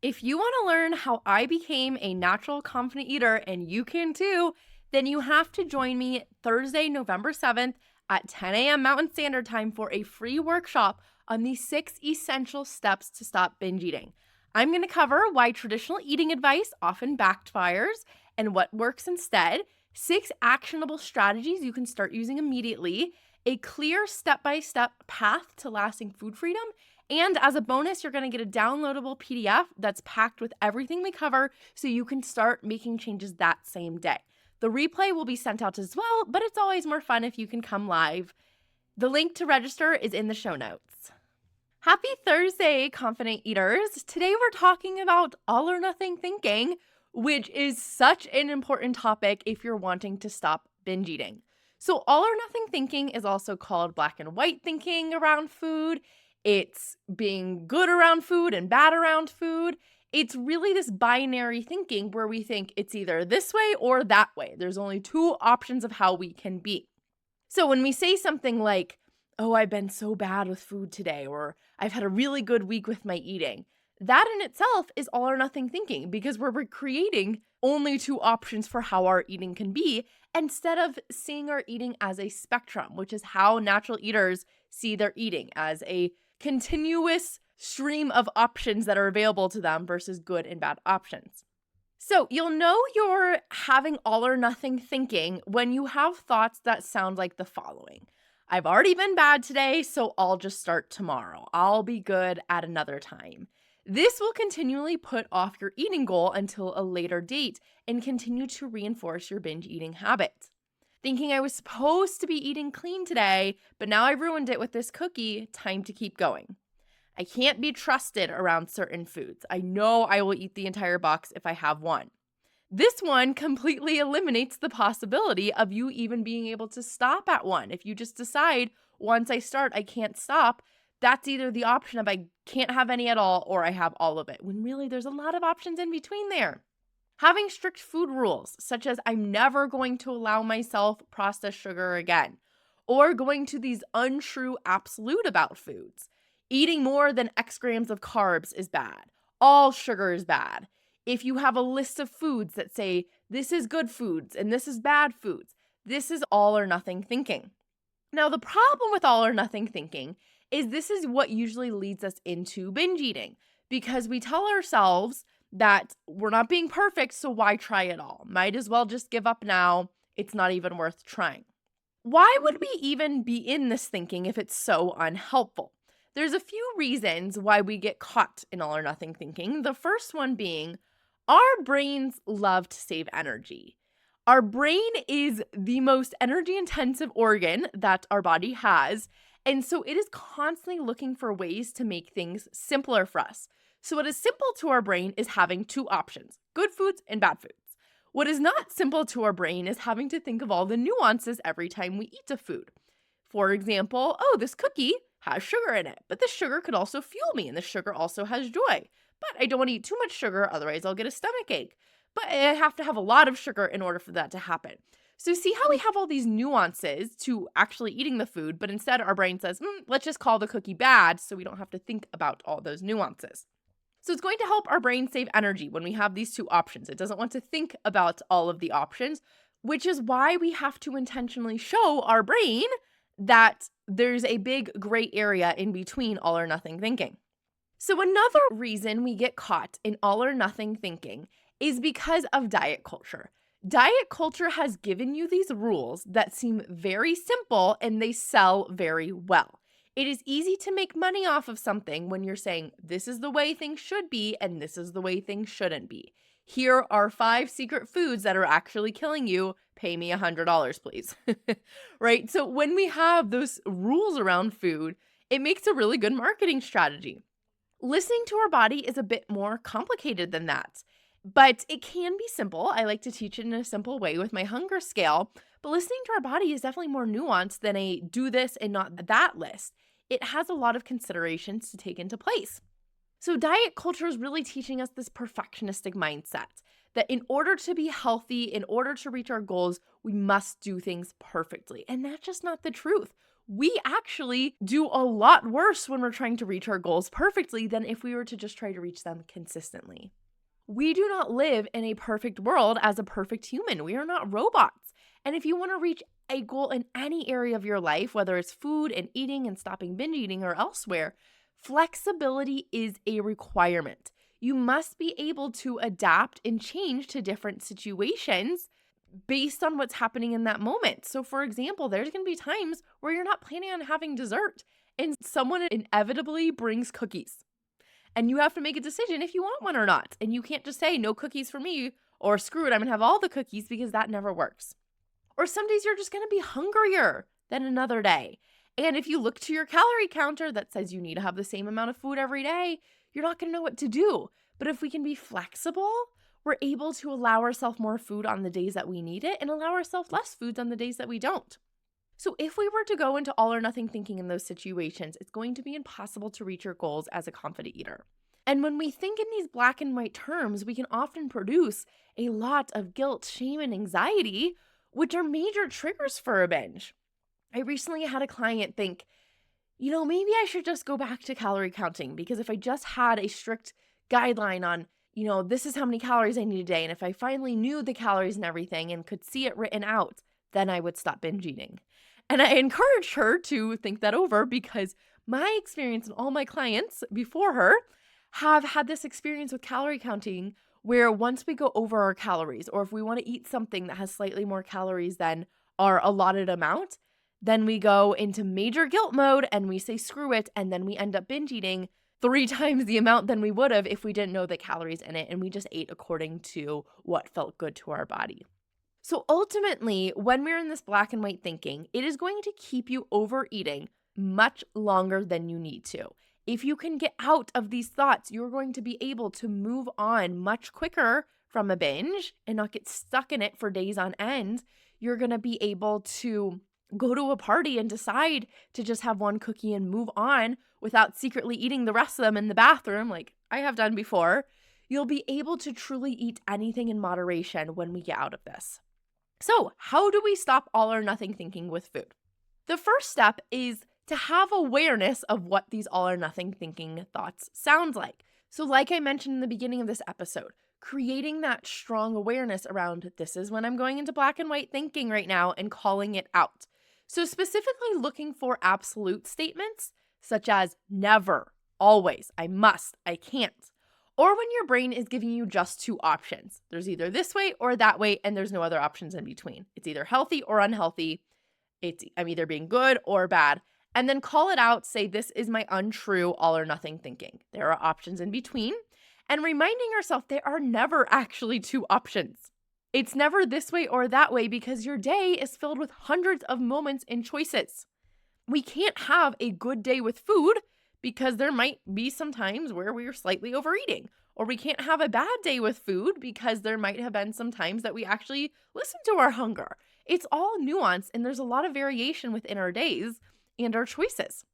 If you want to learn how I became a natural confident eater, and you can too, then you have to join me Thursday, November 7th at 10 a.m. Mountain Standard Time for a free workshop on the 6 essential steps to stop binge eating. I'm going to cover why traditional eating advice often backfires and what works instead, 6 actionable strategies you can start using immediately, a clear step-by-step path to lasting food freedom, and as a bonus, you're going to get a downloadable PDF that's packed with everything we cover so you can start making changes that same day. The replay will be sent out as well, but it's always more fun if you can come live. The link to register is in the show notes. Happy Thursday, confident eaters. Today we're talking about all or nothing thinking, which is such an important topic if you're wanting to stop binge eating. So all or nothing thinking is also called black and white thinking around food. It's being good around food and bad around food. It's really this binary thinking where we think it's either this way or that way. There's only 2 options of how we can be. So when we say something like, oh, I've been so bad with food today, or I've had a really good week with my eating, that in itself is all or nothing thinking because we're creating only 2 options for how our eating can be instead of seeing our eating as a spectrum, which is how natural eaters see their eating as a continuous stream of options that are available to them versus good and bad options. So you'll know you're having all or nothing thinking when you have thoughts that sound like the following. I've already been bad today, so I'll just start tomorrow. I'll be good at another time. This will continually put off your eating goal until a later date and continue to reinforce your binge eating habit. Thinking I was supposed to be eating clean today, but now I've ruined it with this cookie, time to keep going. I can't be trusted around certain foods. I know I will eat the entire box if I have one. This one completely eliminates the possibility of you even being able to stop at one. If you just decide, once I start, I can't stop, that's either the option of I can't have any at all or I have all of it, when really there's a lot of options in between there. Having strict food rules, such as I'm never going to allow myself processed sugar again, or going to these untrue absolute about foods. Eating more than X grams of carbs is bad. All sugar is bad. If you have a list of foods that say this is good foods and this is bad foods, this is all or nothing thinking. Now, the problem with all or nothing thinking is this is what usually leads us into binge eating because we tell ourselves that we're not being perfect, so why try it all? Might as well just give up now. It's not even worth trying. Why would we even be in this thinking if it's so unhelpful? There's a few reasons why we get caught in all or nothing thinking. The first one being our brains love to save energy. Our brain is the most energy intensive organ that our body has, and so it is constantly looking for ways to make things simpler for us. So what is simple to our brain is having 2 options, good foods and bad foods. What is not simple to our brain is having to think of all the nuances every time we eat a food. For example, oh, this cookie has sugar in it, but this sugar could also fuel me, and this sugar also has joy. But I don't want to eat too much sugar, otherwise I'll get a stomach ache. But I have to have a lot of sugar in order for that to happen. So see how we have all these nuances to actually eating the food, but instead our brain says, let's just call the cookie bad so we don't have to think about all those nuances. So it's going to help our brain save energy when we have these 2 options. It doesn't want to think about all of the options, which is why we have to intentionally show our brain that there's a big gray area in between all or nothing thinking. So another reason we get caught in all or nothing thinking is because of diet culture. Diet culture has given you these rules that seem very simple and they sell very well. It is easy to make money off of something when you're saying, this is the way things should be and this is the way things shouldn't be. Here are 5 secret foods that are actually killing you. Pay me $100, please. Right? So when we have those rules around food, it makes a really good marketing strategy. Listening to our body is a bit more complicated than that, but it can be simple. I like to teach it in a simple way with my hunger scale, but listening to our body is definitely more nuanced than a do this and not that list. It has a lot of considerations to take into place. So diet culture is really teaching us this perfectionistic mindset that in order to be healthy, in order to reach our goals, we must do things perfectly. And that's just not the truth. we actually do a lot worse when we're trying to reach our goals perfectly than if we were to just try to reach them consistently. We do not live in a perfect world as a perfect human. We are not robots. And if you want to reach a goal in any area of your life, whether it's food and eating and stopping binge eating or elsewhere, flexibility is a requirement. You must be able to adapt and change to different situations based on what's happening in that moment. So, for example, there's going to be times where you're not planning on having dessert and someone inevitably brings cookies. And you have to make a decision if you want one or not. And you can't just say, no cookies for me, or screw it, I'm going to have all the cookies, because that never works. Or some days you're just going to be hungrier than another day. And if you look to your calorie counter that says you need to have the same amount of food every day, you're not going to know what to do. But if we can be flexible, we're able to allow ourselves more food on the days that we need it and allow ourselves less foods on the days that we don't. So if we were to go into all or nothing thinking in those situations, it's going to be impossible to reach your goals as a confident eater. And when we think in these black and white terms, we can often produce a lot of guilt, shame, and anxiety, which are major triggers for a binge. I recently had a client think, maybe I should just go back to calorie counting, because if I just had a strict guideline on, this is how many calories I need a day, and if I finally knew the calories and everything and could see it written out, then I would stop binge eating. And I encouraged her to think that over, because my experience and all my clients before her have had this experience with calorie counting, where once we go over our calories, or if we want to eat something that has slightly more calories than our allotted amount, then we go into major guilt mode and we say screw it, and then we end up binge eating 3 times the amount than we would have if we didn't know the calories in it and we just ate according to what felt good to our body. So ultimately, when we're in this black and white thinking, it is going to keep you overeating much longer than you need to. If you can get out of these thoughts, you're going to be able to move on much quicker from a binge and not get stuck in it for days on end. You're going to be able to go to a party and decide to just have one cookie and move on without secretly eating the rest of them in the bathroom, like I have done before. You'll be able to truly eat anything in moderation when we get out of this. So, how do we stop all or nothing thinking with food? The first step is to have awareness of what these all or nothing thinking thoughts sound like. So, like I mentioned in the beginning of this episode, creating that strong awareness around, this is when I'm going into black and white thinking right now, and calling it out. So specifically looking for absolute statements such as never, always, I must, I can't. Or when your brain is giving you just 2 options. There's either this way or that way, and there's no other options in between. It's either healthy or unhealthy. I'm either being good or bad. And then call it out, say, this is my untrue all or nothing thinking. There are options in between. And reminding yourself there are never actually 2 options. It's never this way or that way, because your day is filled with hundreds of moments and choices. We can't have a good day with food because there might be some times where we are slightly overeating. Or we can't have a bad day with food because there might have been some times that we actually listen to our hunger. It's all nuance, and there's a lot of variation within our days and our choices.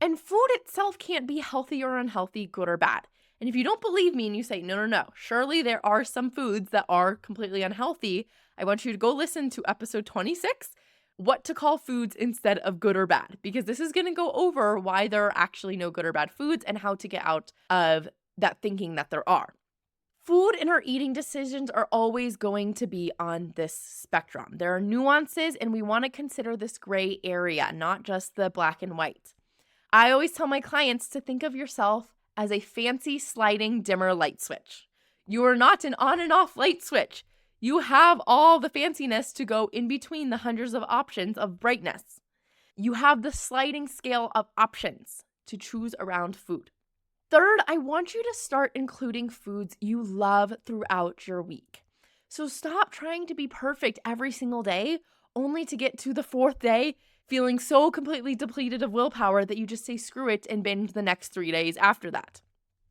And food itself can't be healthy or unhealthy, good or bad. And if you don't believe me and you say, no, surely there are some foods that are completely unhealthy, I want you to go listen to episode 26, what to call foods instead of good or bad, because this is going to go over why there are actually no good or bad foods and how to get out of that thinking that there are. Food and our eating decisions are always going to be on this spectrum. There are nuances, and we want to consider this gray area, not just the black and white. I always tell my clients to think of yourself as a fancy sliding dimmer light switch. You are not an on and off light switch. You have all the fanciness to go in between the hundreds of options of brightness. You have the sliding scale of options to choose around food. Third, I want you to start including foods you love throughout your week. So stop trying to be perfect every single day, only to get to the 4th day feeling so completely depleted of willpower that you just say screw it and binge the next 3 days after that.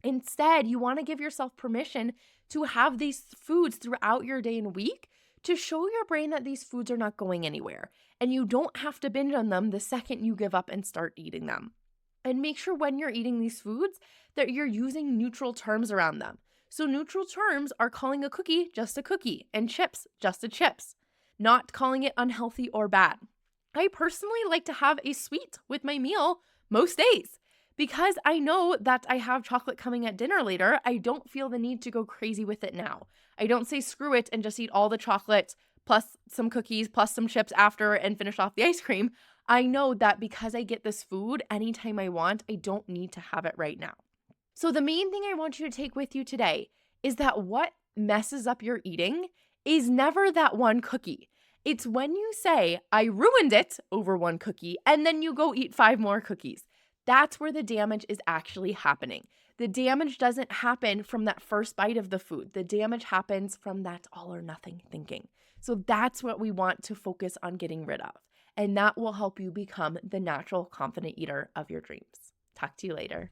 Instead, you want to give yourself permission to have these foods throughout your day and week to show your brain that these foods are not going anywhere, and you don't have to binge on them the second you give up and start eating them. And make sure when you're eating these foods that you're using neutral terms around them. So neutral terms are calling a cookie just a cookie and chips just a chips, not calling it unhealthy or bad. I personally like to have a sweet with my meal most days because I know that I have chocolate coming at dinner later. I don't feel the need to go crazy with it now. I don't say screw it and just eat all the chocolate plus some cookies plus some chips after and finish off the ice cream. I know that because I get this food anytime I want, I don't need to have it right now. So, the main thing I want you to take with you today is that what messes up your eating is never that one cookie. It's when you say, I ruined it over one cookie, and then you go eat five more cookies. That's where the damage is actually happening. The damage doesn't happen from that first bite of the food, the damage happens from that all or nothing thinking. So, that's what we want to focus on getting rid of. And that will help you become the natural, confident eater of your dreams. Talk to you later.